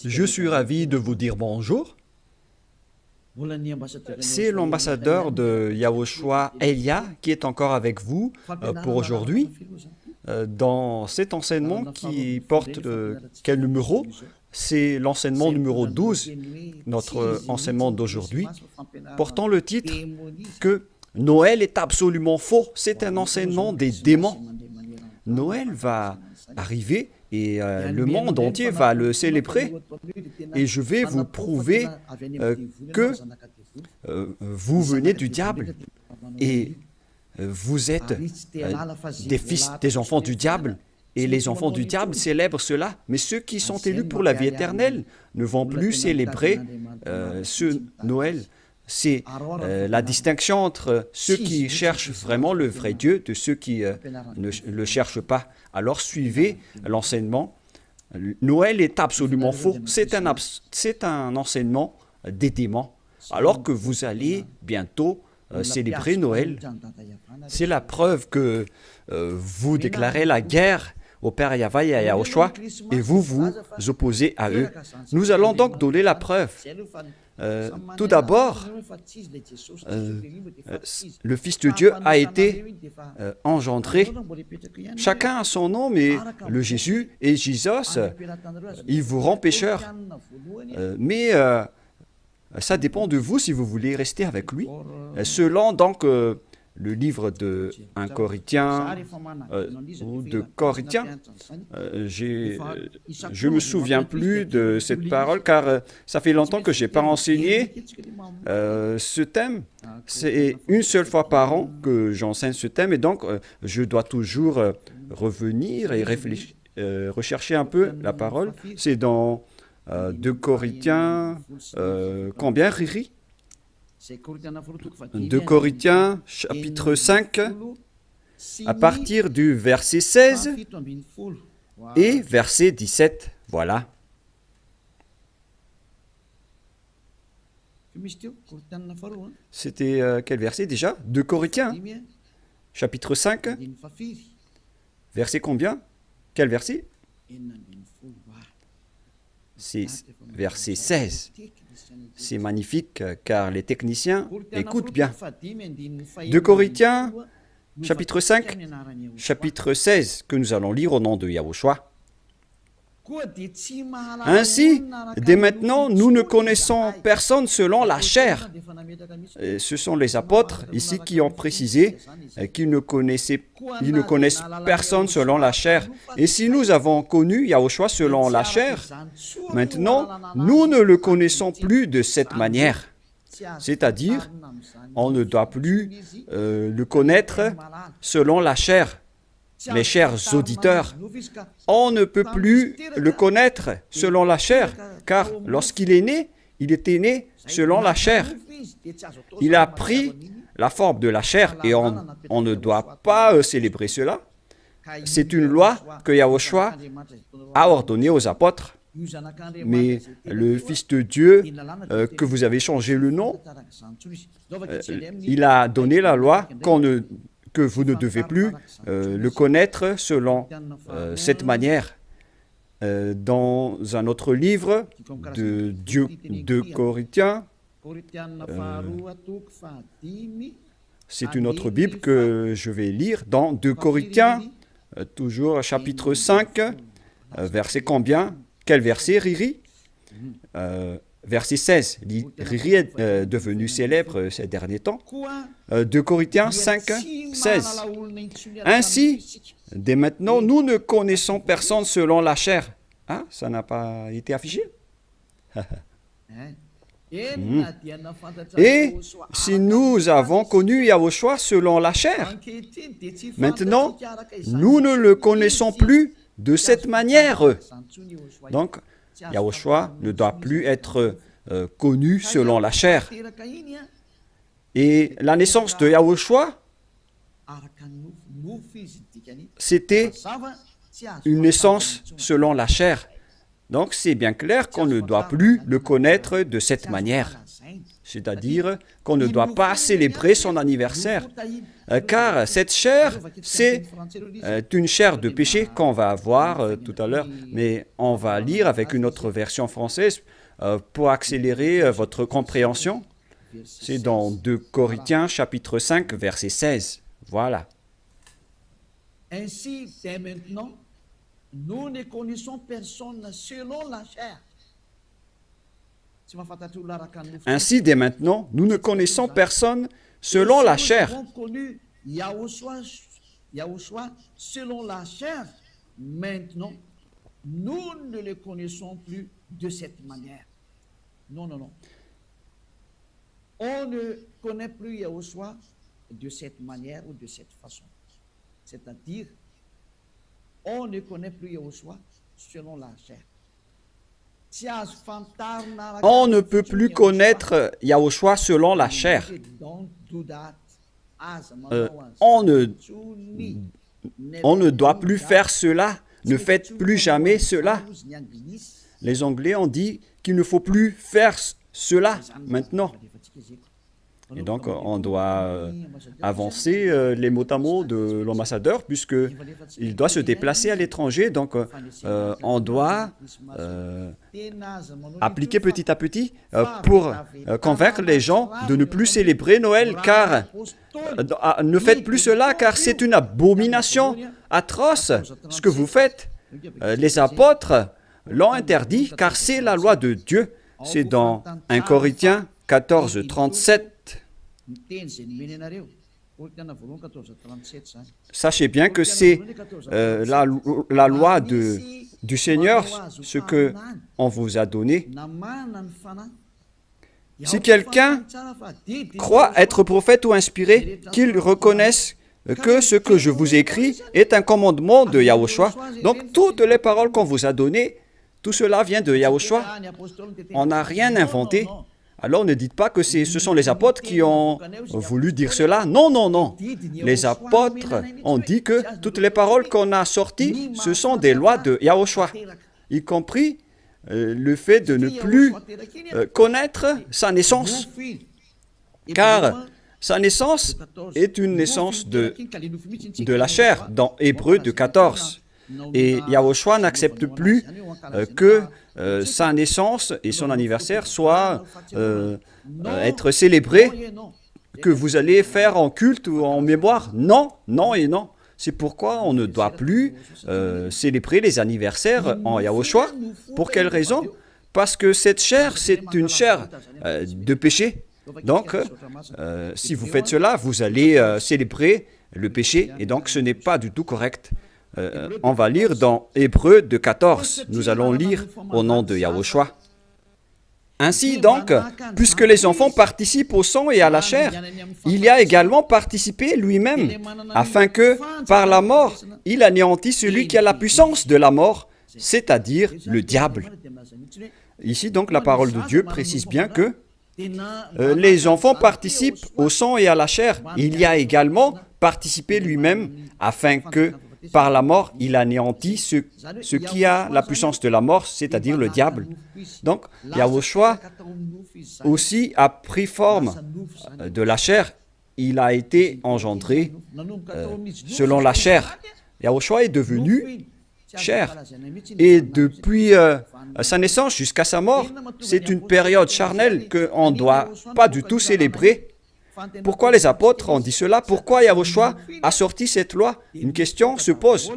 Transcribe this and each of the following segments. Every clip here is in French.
Je suis ravi de vous dire bonjour. C'est l'ambassadeur de Yahushua, Elia, qui est encore avec vous pour aujourd'hui. Dans cet enseignement qui porte quel numéro? C'est l'enseignement numéro 12, notre enseignement d'aujourd'hui, portant le titre que Noël est absolument faux. C'est un enseignement des démons. Noël va arriver et le monde entier va le célébrer. Et je vais vous prouver que vous venez du diable et vous êtes des fils, des enfants du diable. Et les enfants du diable célèbrent cela. Mais ceux qui sont élus pour la vie éternelle ne vont plus célébrer ce Noël. C'est la distinction entre ceux qui cherchent vraiment le vrai Dieu de ceux qui ne le cherchent pas. Alors suivez l'enseignement. Noël est absolument faux. C'est un enseignement des démons. Alors que vous allez bientôt célébrer Noël, c'est la preuve que vous déclarez la guerre au Père Yahweh et à Yahushua et vous vous opposez à eux. Nous allons donc donner la preuve. Tout d'abord, le Fils de Dieu a été engendré. Chacun a son nom, mais le Jésus et Jésus, il vous rend pécheur. Mais ça dépend de vous si vous voulez rester avec lui. Selon donc le livre de 1 Corinthiens ou de Corinthiens, je ne me souviens plus de cette parole car ça fait longtemps que je n'ai pas enseigné ce thème. C'est une seule fois par an que j'enseigne ce thème et donc je dois toujours revenir et réfléchir, rechercher un peu la parole. C'est dans 2 Corinthiens, combien, Riri? 2 Corinthiens, chapitre 5, à partir du verset 16 et verset 17. Voilà. C'était quel verset déjà? 2 Corinthiens, chapitre 5, verset combien? Quel verset? C'est verset 16. C'est magnifique car les techniciens écoutent bien. 2 Corinthiens, chapitre 5, chapitre 16, que nous allons lire au nom de Yahushua. Ainsi, dès maintenant, nous ne connaissons personne selon la chair. Et ce sont les apôtres ici qui ont précisé qu'ils ne connaissent personne selon la chair. Et si nous avons connu Yahushua selon la chair, maintenant, nous ne le connaissons plus de cette manière. C'est-à-dire, on ne doit plus le connaître selon la chair. Mes chers auditeurs, on ne peut plus le connaître selon la chair, car lorsqu'il est né, il était né selon la chair. Il a pris la forme de la chair et on ne doit pas célébrer cela. C'est une loi que Yahushua a ordonnée aux apôtres. Mais le Fils de Dieu, que vous avez changé le nom, il a donné la loi que vous ne devez plus le connaître selon cette manière. Dans un autre livre de 2 Corinthiens, c'est une autre Bible que je vais lire, dans 2 Corinthiens, toujours chapitre 5, verset combien? Quel verset, Riri? Verset 16. Riri est devenu célèbre ces derniers temps. 2 Corinthiens 5, 16. Ainsi, dès maintenant, nous ne connaissons personne selon la chair. Ah, ça n'a pas été affiché? Et si nous avons connu Yahushua selon la chair, maintenant, nous ne le connaissons plus de cette manière. Donc, Yahushua ne doit plus être connu selon la chair. Et la naissance de Yahushua, c'était une naissance selon la chair. Donc c'est bien clair qu'on ne doit plus le connaître de cette manière. c'est-à-dire qu'on ne doit pas célébrer son anniversaire, car cette chair, c'est une chair de péché qu'on va voir tout à l'heure, mais on va lire avec une autre version française pour accélérer votre compréhension. C'est dans 2 Corinthiens chapitre 5, verset 16. Voilà. Ainsi, dès maintenant, nous ne connaissons personne selon la chair. Ainsi, dès maintenant, nous ne connaissons personne selon la chair. Nous avons connu Yahushua selon la chair. Maintenant, nous ne le connaissons plus de cette manière. Non, non, non. On ne connaît plus Yahushua de cette manière ou de cette façon. C'est-à-dire, on ne connaît plus Yahushua selon la chair. On ne peut plus connaître Yahushua selon la chair. On ne doit plus faire cela. Ne faites plus jamais cela. Les Anglais ont dit qu'il ne faut plus faire cela maintenant. Et donc, on doit avancer les mots à mots de l'ambassadeur, puisqu'il doit se déplacer à l'étranger. Donc, on doit appliquer petit à petit pour convaincre les gens de ne plus célébrer Noël, car ne faites plus cela, car c'est une abomination atroce ce que vous faites. Les apôtres l'ont interdit, car c'est la loi de Dieu. C'est dans 1 Corinthiens 14, 37. Sachez bien que c'est la loi du Seigneur, ce qu'on vous a donné. Si quelqu'un croit être prophète ou inspiré, qu'il reconnaisse que ce que je vous écris est un commandement de Yahushua. Donc, toutes les paroles qu'on vous a données, tout cela vient de Yahushua. On n'a rien inventé. Alors ne dites pas que ce sont les apôtres qui ont voulu dire cela. Non, non, non. Les apôtres ont dit que toutes les paroles qu'on a sorties, ce sont des lois de Yahushua, y compris le fait de ne plus connaître sa naissance. Car sa naissance est une naissance de la chair, dans Hébreux 2,14. Et Yahushua n'accepte plus que sa naissance et son anniversaire soient être célébrés, que vous allez faire en culte ou en mémoire. Non, non et non. C'est pourquoi on ne doit plus célébrer les anniversaires en Yahushua. Pour quelle raison? Parce que cette chair, c'est une chair de péché. Donc, si vous faites cela, vous allez célébrer le péché, et donc ce n'est pas du tout correct. On va lire dans Hébreux 2,14. Nous allons lire au nom de Yahushua. Ainsi donc, puisque les enfants participent au sang et à la chair, il y a également participé lui-même, afin que, par la mort, il anéantisse celui qui a la puissance de la mort, c'est-à-dire le diable. Ici donc, la parole de Dieu précise bien que les enfants participent au sang et à la chair. Il y a également participé lui-même, afin que, par la mort, il anéantit ce qui a la puissance de la mort, c'est-à-dire le diable. Donc, Yahushua aussi a pris forme de la chair. Il a été engendré selon la chair. Yahushua est devenu chair. Et depuis sa naissance jusqu'à sa mort, c'est une période charnelle qu'on ne doit pas du tout célébrer. Pourquoi les apôtres ont dit cela? Pourquoi Yahushua a sorti cette loi? Une question se pose.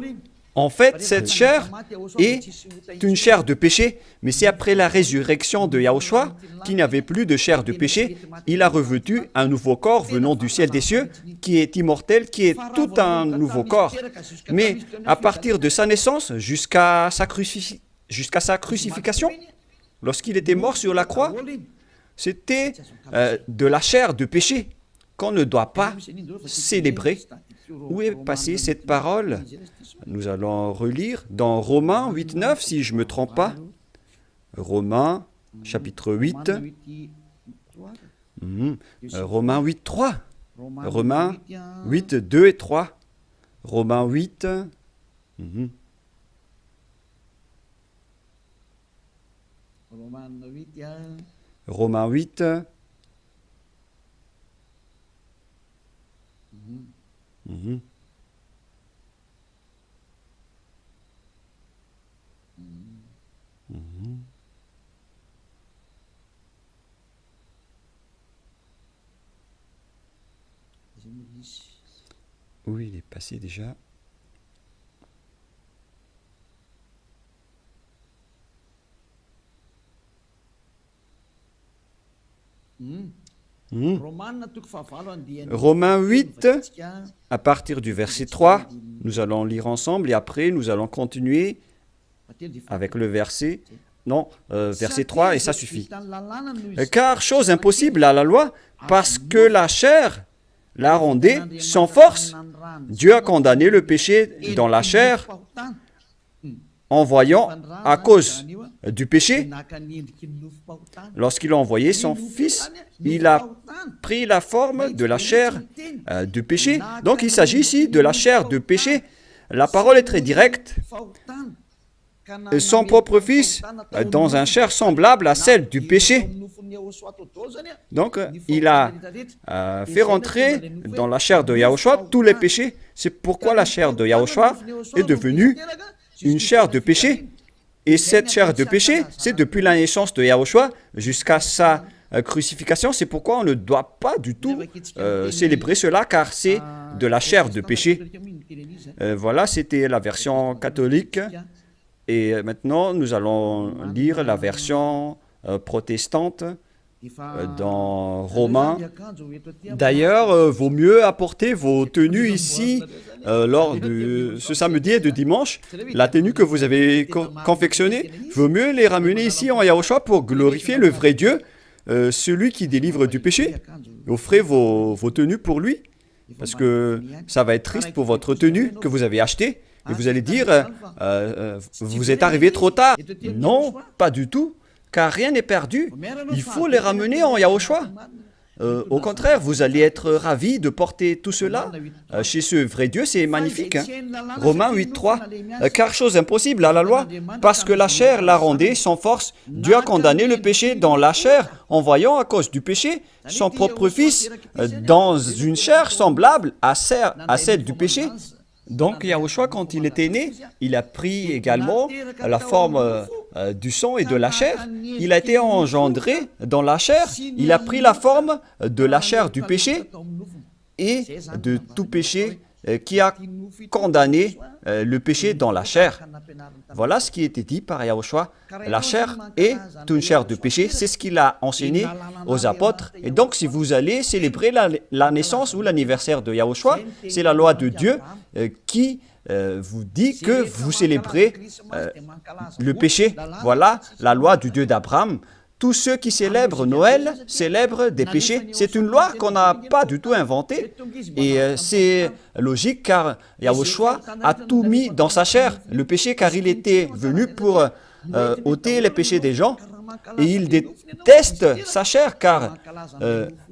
En fait, cette chair est une chair de péché, mais c'est après la résurrection de Yahushua qu'il n'y avait plus de chair de péché. Il a revêtu un nouveau corps venant du ciel des cieux, qui est immortel, qui est tout un nouveau corps. Mais à partir de sa naissance jusqu'à sa crucifixion, lorsqu'il était mort sur la croix, c'était de la chair de péché qu'on ne doit pas célébrer. Où est passée cette parole? Nous allons relire dans Romains 8,9, si je ne me trompe pas. Romains, chapitre 8. Romains 8,3. Romains 8, 2 et 3. Romains 8. Romains 8. Mhm. Mhm. Où il est passé déjà? Mhm. Romains 8, à partir du verset 3, nous allons lire ensemble et après nous allons continuer avec le verset, non, verset 3 et ça suffit. Car chose impossible à la loi, parce que la chair la rendait sans force. Dieu a condamné le péché dans la chair en voyant, à cause du péché, lorsqu'il a envoyé son Fils, il a pris la forme de la chair du péché. Donc il s'agit ici de la chair de péché. La parole est très directe. Son propre Fils dans une chair semblable à celle du péché. Donc, il a fait rentrer dans la chair de Yahushua tous les péchés. C'est pourquoi la chair de Yahushua est devenue une chair de péché. Et cette chair de péché, c'est depuis la naissance de Yahushua jusqu'à sa crucifixion. C'est pourquoi on ne doit pas du tout célébrer cela, car c'est de la chair de péché. Voilà, c'était la version catholique. Et maintenant, nous allons lire la version protestante dans Romains. D'ailleurs, vaut mieux apporter vos tenues ici lors de ce samedi et de dimanche. La tenue que vous avez confectionnée, vaut mieux les ramener ici en Yahushua pour glorifier le vrai Dieu, celui qui délivre du péché. Offrez vos tenues pour lui, parce que ça va être triste pour votre tenue que vous avez achetée. Et vous allez dire, vous êtes arrivé trop tard. Non, pas du tout, car rien n'est perdu. Il faut les ramener en Yahushua. Au contraire, vous allez être ravis de porter tout cela chez ce vrai Dieu, c'est magnifique. Hein? Romains 8.3, car chose impossible à la loi, parce que la chair la rendait sans force. Dieu a condamné le péché dans la chair, en voyant à cause du péché son propre Fils dans une chair semblable à celle du péché. Donc Yahushua, quand il était né, il a pris également la forme du sang et de la chair. Il a été engendré dans la chair. Il a pris la forme de la chair du péché et de tout péché qui a condamné le péché dans la chair. Voilà ce qui était dit par Yahushua. La chair est une chair de péché. C'est ce qu'il a enseigné aux apôtres. Et donc, si vous allez célébrer la naissance ou l'anniversaire de Yahushua, c'est la loi de Dieu qui vous dit que vous célébrez le péché. Voilà la loi du Dieu d'Abraham. Tous ceux qui célèbrent Noël célèbrent des péchés. C'est une loi qu'on n'a pas du tout inventée. Et c'est logique car Yahushua a tout mis dans sa chair, le péché, car il était venu pour ôter les péchés des gens. Et il déteste sa chair car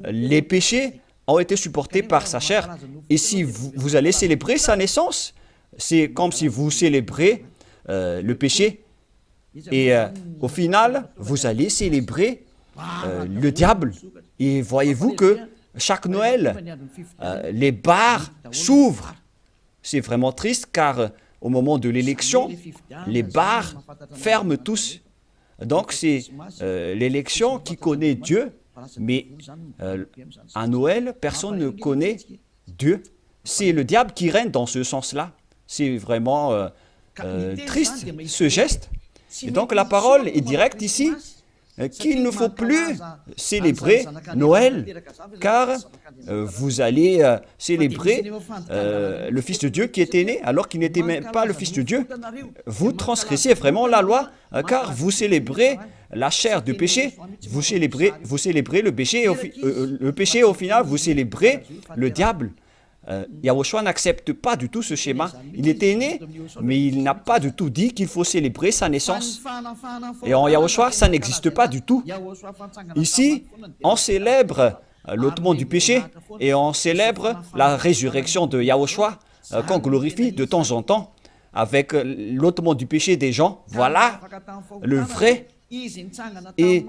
les péchés ont été supportés par sa chair. Et si vous allez célébrer sa naissance, c'est comme si vous célébrez le péché. Et au final, vous allez célébrer le diable. Et voyez-vous que chaque Noël, les bars s'ouvrent. C'est vraiment triste car au moment de l'élection, les bars ferment tous. Donc c'est l'élection qui connaît Dieu, mais à Noël, personne ne connaît Dieu. C'est le diable qui règne dans ce sens-là. C'est vraiment triste ce geste. Et donc la parole est directe ici, qu'il ne faut plus célébrer Noël, car vous allez célébrer le Fils de Dieu qui était né, alors qu'il n'était même pas le Fils de Dieu. Vous transgressez vraiment la loi, car vous célébrez la chair du péché, vous célébrez le péché, et au final, vous célébrez le diable. Yahushua n'accepte pas du tout ce schéma. Il était né, mais il n'a pas du tout dit qu'il faut célébrer sa naissance. Et en Yahushua, ça n'existe pas du tout. Ici, on célèbre l'ôtement du péché et on célèbre la résurrection de Yahushua qu'on glorifie de temps en temps avec l'ôtement du péché des gens. Voilà le vrai Et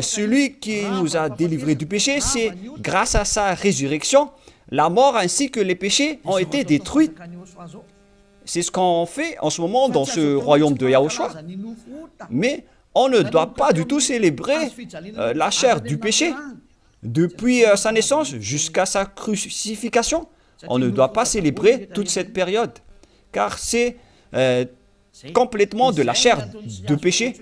celui qui nous a délivrés du péché, c'est grâce à sa résurrection, la mort ainsi que les péchés ont été détruits. C'est ce qu'on fait en ce moment dans ce royaume de Yahushua. Mais on ne doit pas du tout célébrer la chair du péché. Depuis sa naissance jusqu'à sa crucifixion, on ne doit pas célébrer toute cette période, car c'est complètement de la chair de péché.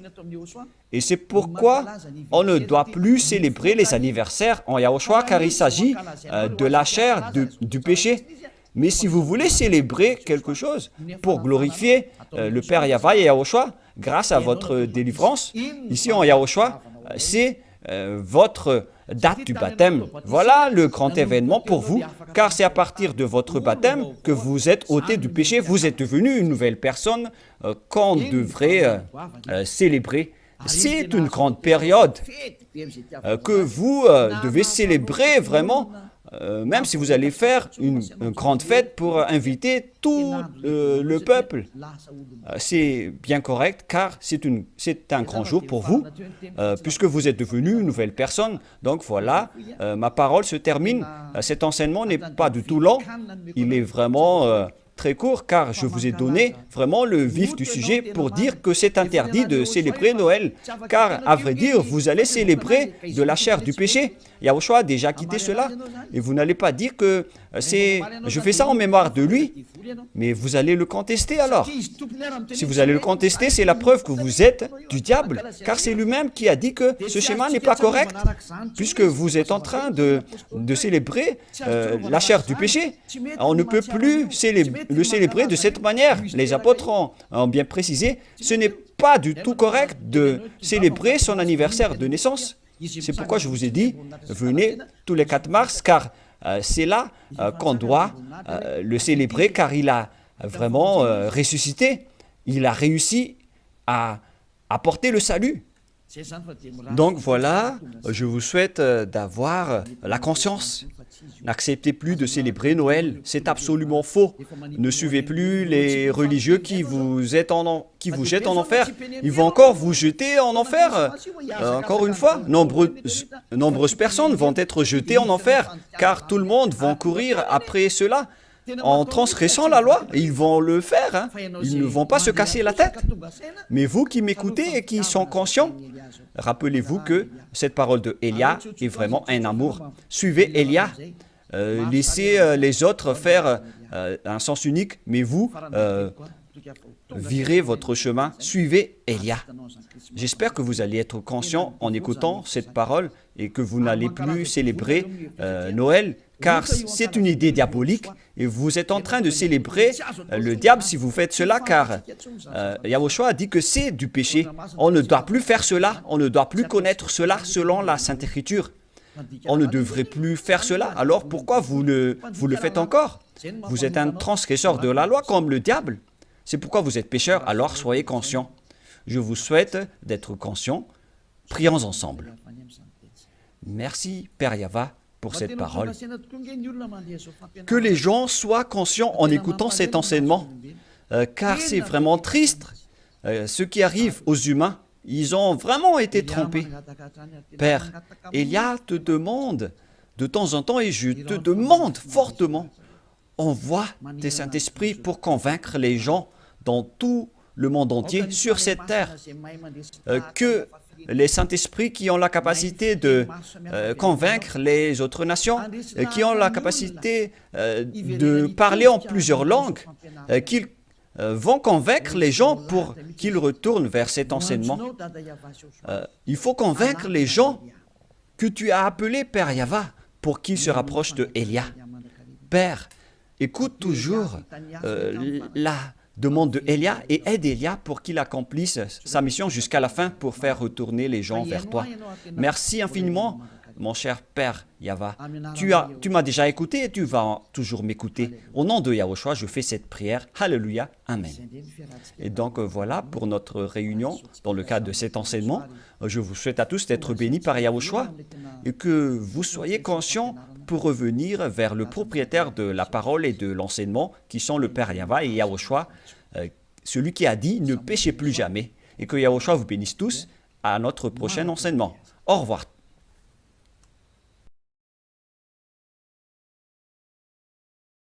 Et c'est pourquoi on ne doit plus célébrer les anniversaires en Yahushua, car il s'agit de la chair du péché. Mais si vous voulez célébrer quelque chose pour glorifier le Père Yahva et Yahushua, grâce à votre délivrance, ici en Yahushua, c'est votre date du baptême. Voilà le grand événement pour vous, car c'est à partir de votre baptême que vous êtes ôté du péché, vous êtes devenu une nouvelle personne qu'on devrait célébrer. C'est une grande période que vous devez célébrer vraiment, même si vous allez faire une grande fête pour inviter tout le peuple. C'est bien correct, car c'est un grand jour pour vous, puisque vous êtes devenu une nouvelle personne. Donc voilà, ma parole se termine. Cet enseignement n'est pas du tout long, il est vraiment très court, car je vous ai donné vraiment le vif du sujet pour dire que c'est interdit de célébrer Noël, car à vrai dire, vous allez célébrer de la chair du péché. Yahushua a déjà quitté cela, et vous n'allez pas dire que je fais ça en mémoire de lui, mais vous allez le contester alors. Si vous allez le contester, c'est la preuve que vous êtes du diable, car c'est lui-même qui a dit que ce schéma n'est pas correct, puisque vous êtes en train de célébrer la chair du péché. On ne peut plus le célébrer de cette manière. Les apôtres ont bien précisé, ce n'est pas du tout correct de célébrer son anniversaire de naissance. C'est pourquoi je vous ai dit, venez tous les 4 mars, car c'est là qu'on doit le célébrer, car il a vraiment ressuscité. Il a réussi à apporter le salut. Donc voilà, je vous souhaite d'avoir la conscience. N'acceptez plus de célébrer Noël, c'est absolument faux. Ne suivez plus les religieux qui vous jettent en enfer. Ils vont encore vous jeter en enfer. Encore une fois, nombreuses personnes vont être jetées en enfer, car tout le monde va courir après cela. En transgressant la loi, ils vont le faire, hein. Ils ne vont pas se casser la tête. Mais vous qui m'écoutez et qui sont conscients, rappelez-vous que cette parole de Élia est vraiment un amour. Suivez Élia, laissez les autres faire un sens unique, mais vous, virez votre chemin, suivez Élia. J'espère que vous allez être conscient en écoutant cette parole et que vous n'allez plus célébrer Noël, car c'est une idée diabolique et vous êtes en train de célébrer le diable si vous faites cela, car Yahushua a dit que c'est du péché. On ne doit plus faire cela, on ne doit plus connaître cela selon la Sainte Écriture. On ne devrait plus faire cela, alors pourquoi vous le faites encore? Vous êtes un transgresseur de la loi comme le diable. C'est pourquoi vous êtes pécheur, alors soyez conscients. Je vous souhaite d'être conscients. Prions ensemble. Merci, Père Yahva, pour cette parole. Que les gens soient conscients en écoutant cet enseignement, car c'est vraiment triste ce qui arrive aux humains. Ils ont vraiment été trompés. Père, Élia te demande de temps en temps, et je te demande fortement, envoie tes Saint-Esprit pour convaincre les gens dans tout le monde entier, sur cette terre, que les Saint-Esprits qui ont la capacité de convaincre les autres nations, qui ont la capacité de parler en plusieurs langues, qu'ils vont convaincre les gens pour qu'ils retournent vers cet enseignement. Il faut convaincre les gens que tu as appelés Père Yahva pour qu'ils se rapprochent de Élia. Père, écoute toujours la demande de Élia et aide Élia pour qu'il accomplisse sa mission jusqu'à la fin pour faire retourner les gens vers toi. Merci infiniment, mon cher Père Yahva. Tu m'as déjà écouté et tu vas toujours m'écouter. Au nom de Yahushua, je fais cette prière. Alléluia. Amen. Et donc voilà pour notre réunion dans le cadre de cet enseignement. Je vous souhaite à tous d'être bénis par Yahushua et que vous soyez conscients pour revenir vers le propriétaire de la parole et de l'enseignement qui sont le Père Yahva et Yahushua, celui qui a dit « Ne péchez plus jamais » et que Yahushua vous bénisse tous. à notre prochain enseignement. Au revoir.